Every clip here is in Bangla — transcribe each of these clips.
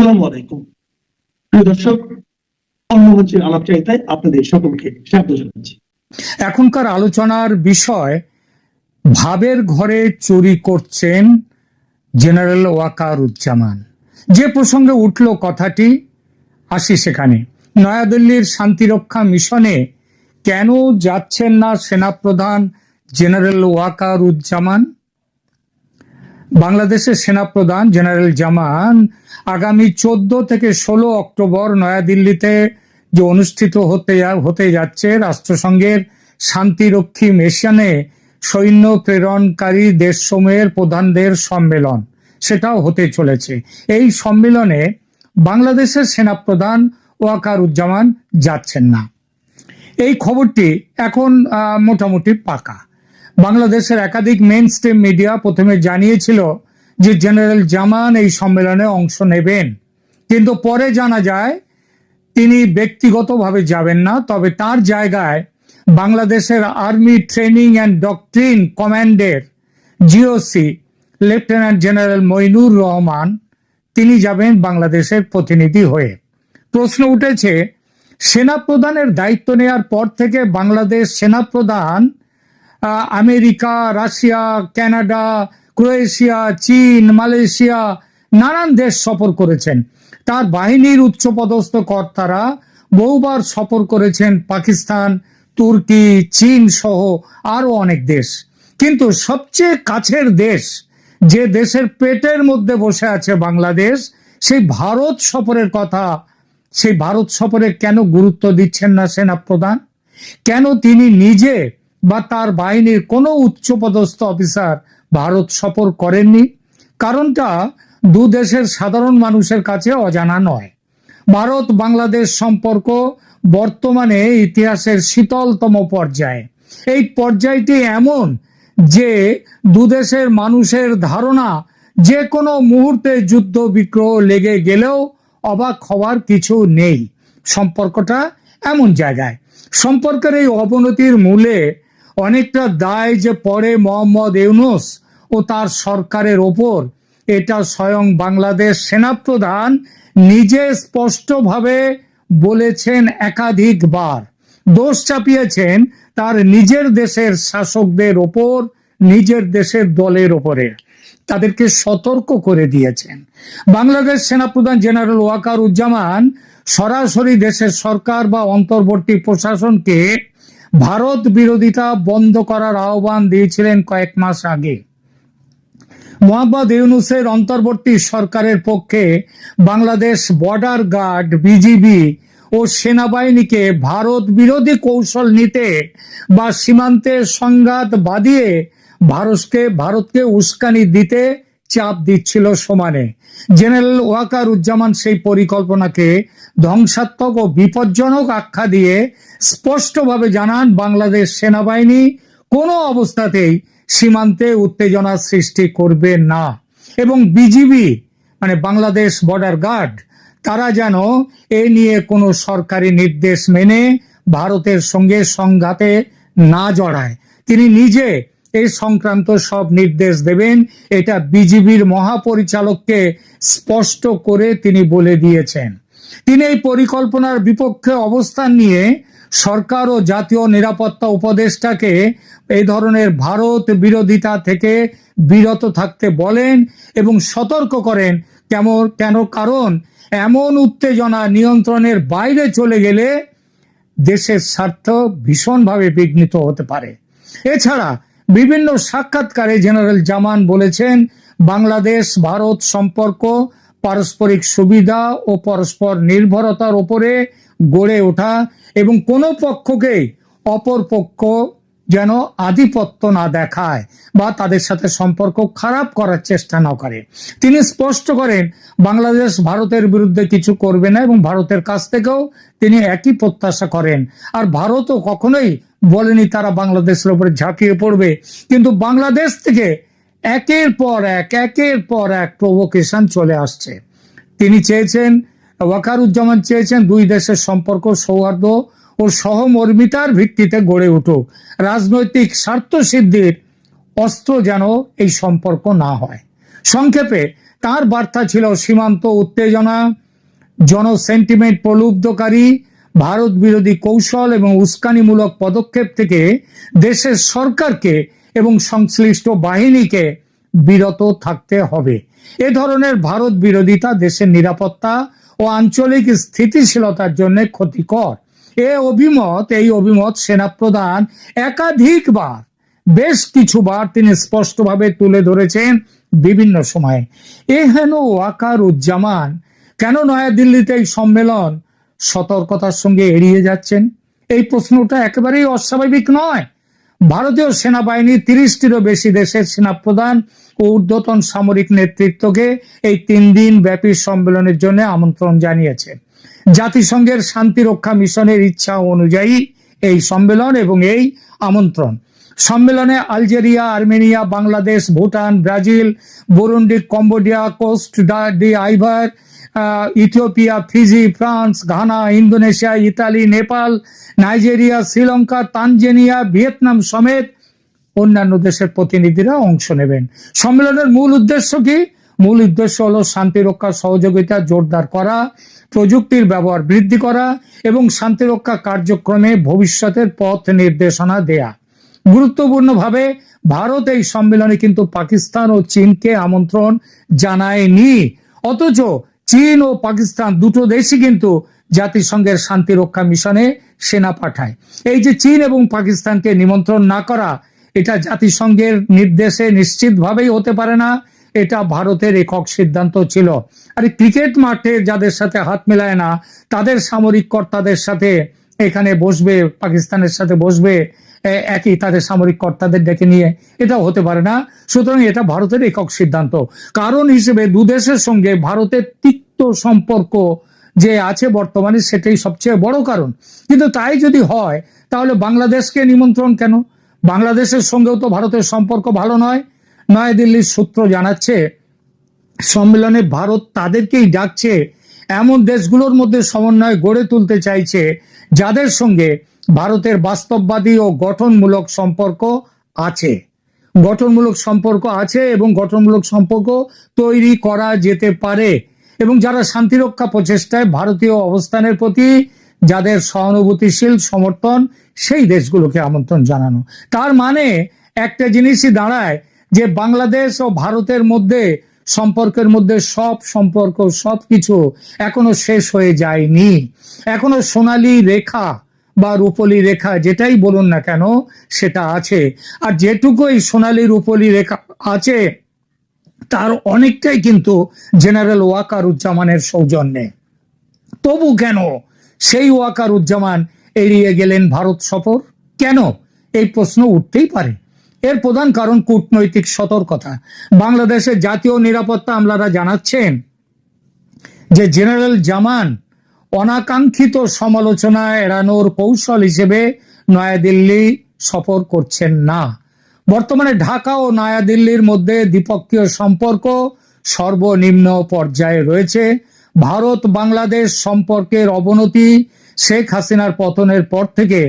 আসসালামু আলাইকুম প্রিয় দর্শক, অন্নমঞ্চের আলাপচারিতায় আপনাদের সকলকে স্বাগত জানাচ্ছি। এখনকার আলোচনার বিষয় ভাবের ঘরে চুরি করছেন জেনারেল ওয়াকারুজ্জামান। যে প্রসঙ্গে উঠল কথাটি, আসি সেখানে। নয়াদিল্লির শান্তিরক্ষা মিশনে কেন যাচ্ছেন না সেনাপ্রধান জেনারেল ওয়াকারুজ্জামান? বাংলাদেশের সেনাপ্রধান জেনারেল জামান আগামী 14 থেকে 16 অক্টোবর নয়াদিল্লিতে যে অনুষ্ঠিত হতে যাচ্ছে রাষ্ট্রসংঘের শান্তিরক্ষী মিশনে সৈন্য প্রেরণকারী দেশসমূহের প্রধানদের সম্মেলন, সেটাও হতে চলেছে। এই সম্মেলনে বাংলাদেশের সেনাপ্রধান ওয়াকারুজ্জামান যাচ্ছেন না। এই খবরটি এখন মোটামুটি পাকা। বাংলাদেশের একাধিক মেইন স্ট্রিম মিডিয়া প্রথমে জানিয়েছিল যে জেনারেল জামান এই সম্মেলনে অংশ নেবেন, কিন্তু পরে জানা যায় তিনি ব্যক্তিগতভাবে যাবেন না, তবে তার জায়গায় বাংলাদেশের আর্মি ট্রেনিং অ্যান্ড ডক্ট্রিন কমান্ডের GOC lieutenant general Moinur Rahman তিনি যাবেন বাংলাদেশের প্রতিনিধি হয়ে। প্রশ্ন উঠেছে, সেনাপ্রধানের দায়িত্ব নেওয়ার পর থেকে বাংলাদেশ সেনাপ্রধান আমেরিকা, রাশিয়া, কানাডা, ক্রোয়েশিয়া, চীন, মালয়েশিয়া নানান দেশ সফর করেছেন। তার বাহিনীর উচ্চপদস্থ কর্তারা বহুবার সফর করেছেন পাকিস্তান, তুর্কি, চীন সহ আরো অনেক দেশ। কিন্তু সবচেয়ে কাছের দেশ, যে দেশের পেটের মধ্যে বসে আছে বাংলাদেশ, সেই ভারত সফরের কথা, সেই ভারত সফরে কেন গুরুত্ব দিচ্ছেন না সেনাপ্রধান? কেন তিনি নিজে বা তার বাহিনীর কোনো উচ্চপদস্থ অফিসার ভারত সফর করেননি? কারণটা দু দেশের সাধারণ মানুষের কাছে অজানা নয়। ভারত বাংলাদেশ সম্পর্ক বর্তমানে ইতিহাসের শীতলতম পর্যায়ে। এই পর্যায়টি এমন যে দু দেশের মানুষের ধারণা যে কোনো মুহূর্তে যুদ্ধ বিগ্রহ লেগে গেলেও অবাক হওয়ার কিছু নেই। সম্পর্কটা এমন জায়গায়, সম্পর্কের এই অবনতির মূলে অনেকটা দায় যে পড়ে মোহাম্মদ ইউনূস ও তার সরকারের ওপর, এটা স্বয়ং বাংলাদেশ সেনাপ্রধান নিজে স্পষ্টভাবে বলেছেন। একাধিকবার দোষ চাপিয়েছেন তার নিজের দেশের শাসকদের ওপর, নিজের দেশের দলের ওপরে, তাদেরকে সতর্ক করে দিয়েছেন। বাংলাদেশ সেনাপ্রধান জেনারেল ওয়াকারুজ্জামান সরাসরি দেশের সরকার বা অন্তর্বর্তী প্রশাসনকে ভারত বিরোধিতা বন্ধ করার আহ্বান দিয়েছিলেন কয়েক মাস আগে। মোহাম্মদ ইউনূসের অন্তর্বর্তী সরকারের পক্ষে বাংলাদেশ বর্ডার গার্ড, বিজিবি ও সেনাবাহিনীকে ভারত বিরোধী কৌশল নিতে বা সীমান্তে সংঘাত বাঁধিয়ে ভারতকে উস্কানি দিতে চাপ দিচ্ছিল সমানে। জেনারেল ওয়াকারুজ্জামান সেই পরিকল্পনাকে ধ্বংসাত্মক ও বিপজ্জনক আখ্যা দিয়ে স্পষ্টভাবে জানান বাংলাদেশ সেনাবাহিনী কোনো অবস্থাতেই সীমান্তে উত্তেজনা সৃষ্টি করবে না, এবং বিজিবি মানে বাংলাদেশ বর্ডার গার্ড তারা যেন এ নিয়ে কোনো সরকারি নির্দেশ মেনে ভারতের সঙ্গে সংঘাতে না জড়ায়। তিনি নিজে এই সংক্রান্ত সব নির্দেশ দেবেন, এটা বিজিবির মহাপরিচালককে স্পষ্ট করে তিনি বলে দিয়েছেন। তিনি এই পরিকল্পনার বিপক্ষে অবস্থান নিয়ে সরকার ও জাতীয় নিরাপত্তা উপদেষ্টাকে এই ধরনের ভারত বিরোধিতা থেকে বিরত থাকতে বলেন এবং সতর্ক করেন। কারণ এমন উত্তেজনা নিয়ন্ত্রণের বাইরে চলে গেলে দেশের স্বার্থ ভীষণভাবে বিঘ্নিত হতে পারে। এছাড়া বিভিন্ন সাক্ষাৎকারে জেনারেল জামান বলেছেন, বাংলাদেশ ভারত সম্পর্ক পারস্পরিক সুবিধা ও পরস্পর নির্ভরতার উপরে গড়ে ওঠা এবং কোনো পক্ষকেই অপর পক্ষ যেন আধিপত্য না দেখায় বা তাদের সাথে সম্পর্ক খারাপ করার চেষ্টা না করে। তিনি স্পষ্ট করেন বাংলাদেশ ভারতের বিরুদ্ধে কিছু করবে না এবং ভারতের কাছ থেকেও তিনি একই প্রত্যাশা করেন। আর ভারতও কখনোই বলেনি তারা বাংলাদেশের উপরে ঝাঁপিয়ে পড়বে, কিন্তু বাংলাদেশ থেকে একের পর এক প্রভোকেশন চলে আসছে। তিনি চেয়েছেন, ওয়াকারুজ্জামান চেয়েছেন দুই দেশের সম্পর্ক সৌহার্দ্য ও সহমর্মিতার ভিত্তিতে গড়ে উঠুক। রাজনৈতিক স্বার্থ সিদ্ধির অস্ত্র যেন এই সম্পর্ক না হয়। সংক্ষেপে তার বার্তা ছিল সীমান্ত উত্তেজনা, জনসেন্টিমেন্ট প্রলুব্ধকারী ভারত বিরোধী কৌশল এবং উস্কানিমূলক পদক্ষেপ থেকে দেশের সরকারকে এবং সংশ্লিষ্ট বাহিনীকে বিরত থাকতে হবে। এ ধরনের ভারত বিরোধিতা দেশের নিরাপত্তা ও আঞ্চলিক স্থিতিশীলতার জন্য ক্ষতিকর। এই অভিমত সেনাপ্রধান একাধিকবার, বেশ কিছুবার তিনি স্পষ্টভাবে তুলে ধরেছেন বিভিন্ন সময়ে। হেন ওয়াকারুজ্জামান কেন নয়াদিল্লিতে এই সম্মেলন সতর্কতার সঙ্গে এড়িয়ে যাচ্ছেন? এই প্রশ্নটা একেবারেই অস্বাভাবিক নয়। ভারতীয় সেনাবাহিনী 30টিরও বেশি দেশের সেনাপ্রধান ও ঊর্ধ্বতন সামরিক নেতৃত্বকে এই 3 দিন ব্যাপী সম্মেলনের জন্য আমন্ত্রণ জানিয়েছে। জাতিসংঘের শান্তিরক্ষা মিশনের ইচ্ছা অনুযায়ী এই সম্মেলন এবং এই আমন্ত্রণ। সম্মেলনে Algeria, Armenia, Bangladesh, Bhutan, Brazil, Burundi, Cambodia, Cote d'Ivoire, Ethiopia, Fiji, France, Ghana, Indonesia, Italy, Nepal, Nigeria, Sri Lanka, Tanzania, Vietnam সমেত অন্যান্য দেশের প্রতিনিধিরা অংশ নেবেন। সম্মেলনের মূল উদ্দেশ্য কি? মূল উদ্দেশ্য হলো শান্তিরক্ষা সহযোগিতা জোরদার করা, প্রযুক্তির ব্যবহার বৃদ্ধি করা এবং শান্তিরক্ষা কার্যক্রমে ভবিষ্যতের পথ নির্দেশনা দেয়া। গুরুত্বপূর্ণভাবে ভারত এই সম্মেলনে কিন্তু পাকিস্তান ও চীনকে আমন্ত্রণ জানায়নি, অথচ চীন ও পাকিস্তান দুটো দেশই কিন্তু জাতিসংঘের শান্তিরক্ষা মিশনে সেনা পাঠায়। এই যে চীন এবং পাকিস্তানকে নিমন্ত্রণ না করা, এটা জাতিসংঘের নির্দেশে নিশ্চিতভাবেই হতে পারে না, এটা ভারতের একক সিদ্ধান্ত ছিল। আর ক্রিকেট মাঠে যাদের সাথে হাত মেলায় না তাদের সামরিক কর্তাদের সাথে এখানে বসবে, পাকিস্তানের সাথে বসবে একই তাদের সামরিক কর্তাদের ডেকে নিয়ে, এটাও হতে পারে না। সুতরাং এটা ভারতের একক সিদ্ধান্ত। কারণ হিসেবে দুদেশের সঙ্গে ভারতের তিক্ত সম্পর্ক যে আছে বর্তমানে, সেটাই সবচেয়ে বড় কারণ। কিন্তু তাই যদি হয় তাহলে বাংলাদেশকে নিমন্ত্রণ কেন? বাংলাদেশের সঙ্গেও তো ভারতের সম্পর্ক ভালো নয়। নয়াদিল্লির সূত্র জানাচ্ছে সম্মেলনে ভারত তাদেরকেই ডাকছে এমন দেশগুলোর মধ্যে সমন্বয় গড়ে তুলতে চাইছে যাদের সঙ্গে ভারতের বাস্তববাদী ও গঠনমূলক সম্পর্ক আছে। এবং গঠনমূলক সম্পর্ক তৈরি করা যেতে পারে এবং যারা শান্তিরক্ষা প্রচেষ্টায় ভারতীয় অবস্থানের প্রতি যাদের সহানুভূতিশীল সমর্থন, সেই দেশগুলোকে আমন্ত্রণ জানানো। তার মানে একটা জিনিসই দাঁড়ায় যে বাংলাদেশ ও ভারতের মধ্যে সম্পর্কের মধ্যে সবকিছু এখনো শেষ হয়ে যায়নি। এখনো সোনালী রেখা বা রূপলী রেখা যেটাই বলুন না কেন সেটা আছে। আর যেটুকু এই সোনালী রূপলী রেখা আছে তার অনেকটাই কিন্তু জেনারেল ওয়াকারুজ্জামানের সৌজন্যে। তবু কেন সেই ওয়াকারুজ্জামান এড়িয়ে গেলেন ভারত সফর? কেন? এই প্রশ্ন উঠতেই পারে। এর প্রধান কারণ কূটনৈতিক সতর্কতা। বাংলাদেশের জাতীয় নিরাপত্তা আমলারা জানাচ্ছেন যে জেনারেল জামান অনাকাঙ্ক্ষিত সমালোচনা এড়ানোর কৌশল হিসেবে নয়াদিল্লি সফর করছেন না। বর্তমানে ঢাকা ও নয়াদিল্লির মধ্যে দ্বিপক্ষীয় সম্পর্ক সর্বনিম্ন পর্যায়ে রয়েছে। ভারত বাংলাদেশ সম্পর্কের অবনতি শেখ হাসিনার পতনের পর থেকে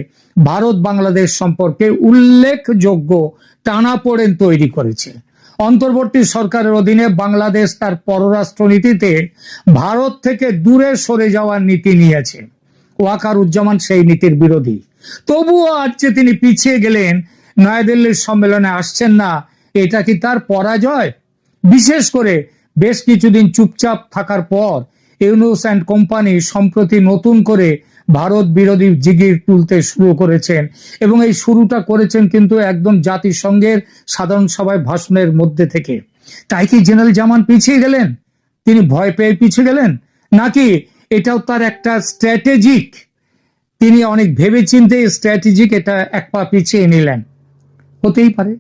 ভারত বাংলাদেশ সম্পর্কে উল্লেখযোগ্য টানাপোড়েন তৈরি করেছে। অন্তর্বর্তী সরকারের অধীনে বাংলাদেশ তার পররাষ্ট্রনীতিতে ভারত থেকে দূরে সরে যাওয়ার নীতি নিয়েছে। ওয়াকারুজ্জামান সেই নীতির বিরোধী। তবুও আজ যে তিনি পিছিয়ে গেলেন, নয়াদিল্লির সম্মেলনে আসছেন না, এটা কি তার পরাজয়? বিশেষ করে বেশ কিছুদিন চুপচাপ থাকার পর ইউনূস অ্যান্ড কোম্পানি সম্প্রতি নতুন করে ভারত বিরোধী জিগির তুলতে শুরু করেছেন এবং এই শুরুটা করেছেন কিন্তু একদম জাতিসংঘের সাধারণ সভায় ভাষণের মধ্যে থেকে। তাই কি জেনারেল জামান পিছিয়ে গেলেন? তিনি ভয় পেয়ে পিছিয়ে গেলেন, নাকি এটাও তার একটা স্ট্র্যাটেজিক, তিনি অনেক ভেবেচিন্তে স্ট্র্যাটেজিক এটা এক পা পিছিয়ে নিলেন? হতেই পারে।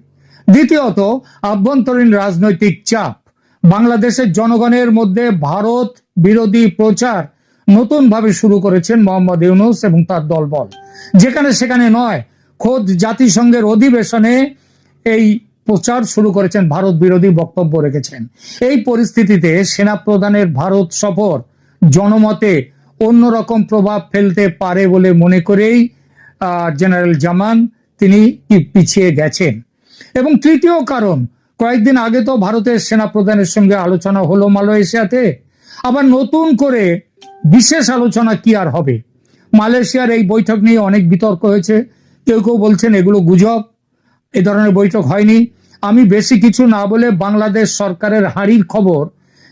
দ্বিতীয়ত, আভ্যন্তরীণ রাজনৈতিক চাপ। বাংলাদেশের জনগণের মধ্যে ভারত বিরোধী প্রচার নতুন ভাবে শুরু করেছেন মোহাম্মদ ইউনূস এবং তার দলবল। যেখানে সেখানে নয়, খোদ জাতিসংঘের অধিবেশনে এই প্রচার শুরু করেছেন, ভারত বিরোধী বক্তব্য রেখেছেন। এই পরিস্থিতিতে সেনাপ্রধানের ভারত সফর জনমতে অন্যরকম প্রভাব ফেলতে পারে বলে মনে করেই জেনারেল জামান তিনি পিছিয়ে গেছেন। এবং তৃতীয় কারণ, কয়েকদিন আগে তো ভারতের সেনাপ্রধানের সঙ্গে আলোচনা হলো মালয়েশিয়াতে, আবার নতুন করে বিশেষ আলোচনা কি আর হবে। মালয়েশিয়ার এই বৈঠক নিয়ে অনেক বিতর্ক হয়েছে, কেউ কেউ বলছেন এগুলো গুজব, এ ধরনের বৈঠক হয়নি। আমি বেশি কিছু না বলে বাংলাদেশ সরকারের হাঁড়ির খবর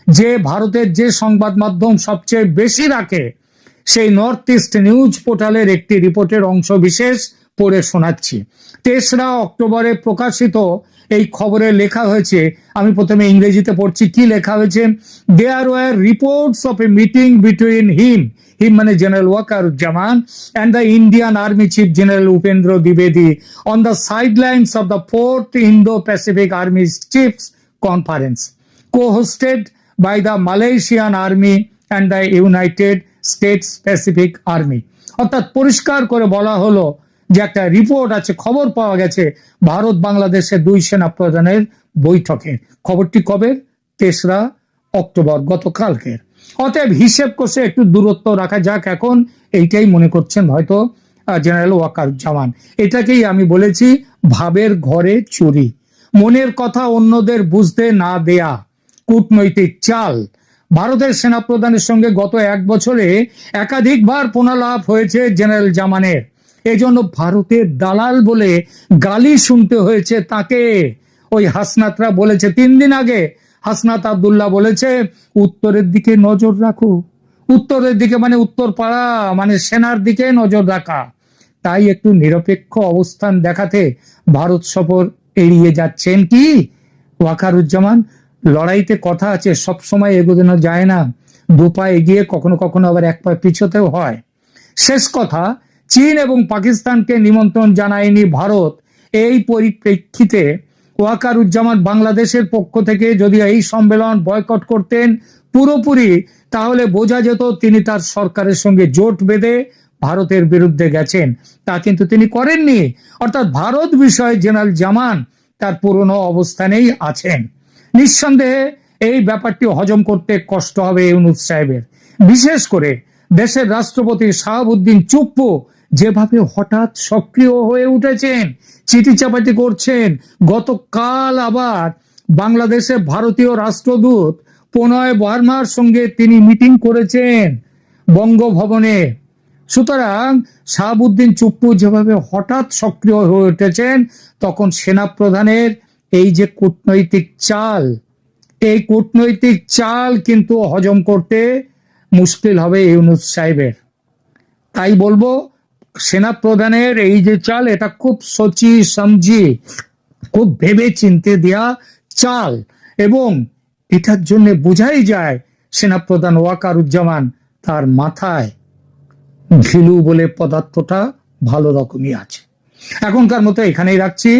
যে ভারতের যে সংবাদ মাধ্যম সবচেয়ে বেশি রাখে সেই নর্থ ইস্ট নিউজ পোর্টালের একটি রিপোর্টের অংশ বিশেষ পড়ে শোনাচ্ছি। 3রা অক্টোবরে প্রকাশিত এই খবরে লেখা হয়েছে, আমি প্রথমে ইংরেজিতে পড়ছি কি লেখা হয়েছে। There were reports of a meeting between him মানে general Wakeruzzaman and the Indian Army Chief General Upendra Dwivedi on the sidelines of the 4th Indo-Pacific Army Chiefs Conference, co-hosted by the Malaysian Army and the United States Pacific Army। অর্থাৎ পরিষ্কার করে বলা হলো যে একটা রিপোর্ট আছে, খবর পাওয়া গেছে ভারত বাংলাদেশের 2 সেনা প্রধানের বৈঠকে। খবরটি কবে? 3রা অক্টোবর, গতকালকের। অতএব হিসেব কষে একটু দূরত্ব রাখা যাক এখন, এইটাই মনে করছেন হয়তো জেনারেল ওয়াকারুজ্জামান। এটাকেই আমি বলেছি ভাবের ঘরে চুরি, মনের কথা অন্যদের বুঝতে না দেয়া, কূটনৈতিক চাল। ভারতের সেনাপ্রধানের সঙ্গে গত 1 বছরে একাধিকবার পুনরালাপ হয়েছে জেনারেল জামানের, এজন্য ভারতের দালাল বলে গালি শুনতে হয়েছে তাকে। ওই হাসনাতরা বলেছে 3 দিন আগে, হাসনাত আব্দুল্লাহ বলেছে উত্তরের দিকে নজর রাখো, উত্তরের দিকে মানে উত্তর পাড়া মানে সেনার দিকে নজর রাখা। তাই একটু নিরপেক্ষ অবস্থান দেখাতে ভারত সফর এড়িয়ে যাচ্ছেন কি ওয়াকারুজ্জামান। লড়াইতে কথা আছে, সবসময় এগোনো যায় না, 2 পা এগিয়ে কখনো কখনো আবার 1 পা পিছতেও হয়। শেষ কথা, চীন এবং পাকিস্তানকে নিমন্ত্রণ জানায়নি ভারত। এই পরিপ্রেক্ষিতে ওয়াকারুজ্জামান বাংলাদেশের পক্ষ থেকে যদি এই সম্মেলন বয়কট করতেন পুরোপুরি, তাহলে বোঝা যেত তিনি তার সরকারের সঙ্গে জোট বেঁধে ভারতের বিরুদ্ধে গেছেন। তা কিন্তু তিনি করেননি। অর্থাৎ ভারত বিষয়ে জেনারেল জামান তার পুরনো অবস্থানেই আছেন। নিঃসন্দেহে এই ব্যাপারটি হজম করতে কষ্ট হবে ইউনূস সাহেবের, বিশেষ করে দেশের রাষ্ট্রপতি শাহাবুদ্দিন চুপ্পু যেভাবে হঠাৎ সক্রিয় হয়ে উঠেছেন, চিঠি চাপাটি করছেন। গতকাল আবার বাংলাদেশে ভারতীয় রাষ্ট্রদূত প্রণয় বর্মার সঙ্গে তিনি মিটিং করেছেন বঙ্গভবনে। সুতরাং শাহাবুদ্দিন চুপ্পু যেভাবে হঠাৎ সক্রিয় হয়ে উঠেছেন, তখন সেনাপ্রধানের এই যে কূটনৈতিক চাল, এই কূটনৈতিক চাল কিন্তু হজম করতে মুশকিল হবে ইউনূস সাহেবের। তাই বলবো সেনাপ্রধানের এই যে চাল, এটা খুব সোচি সমঝি, খুব ভেবে চিনতে দেয়া চাল, এবং এটার জন্য বোঝাই যায় সেনাপ্রধান ওয়াকারুজ্জামান তার মাথায় ঘিলু বলে পদার্থটা ভালো রকমই আছে। এখনকার মতো এখানেই রাখছি।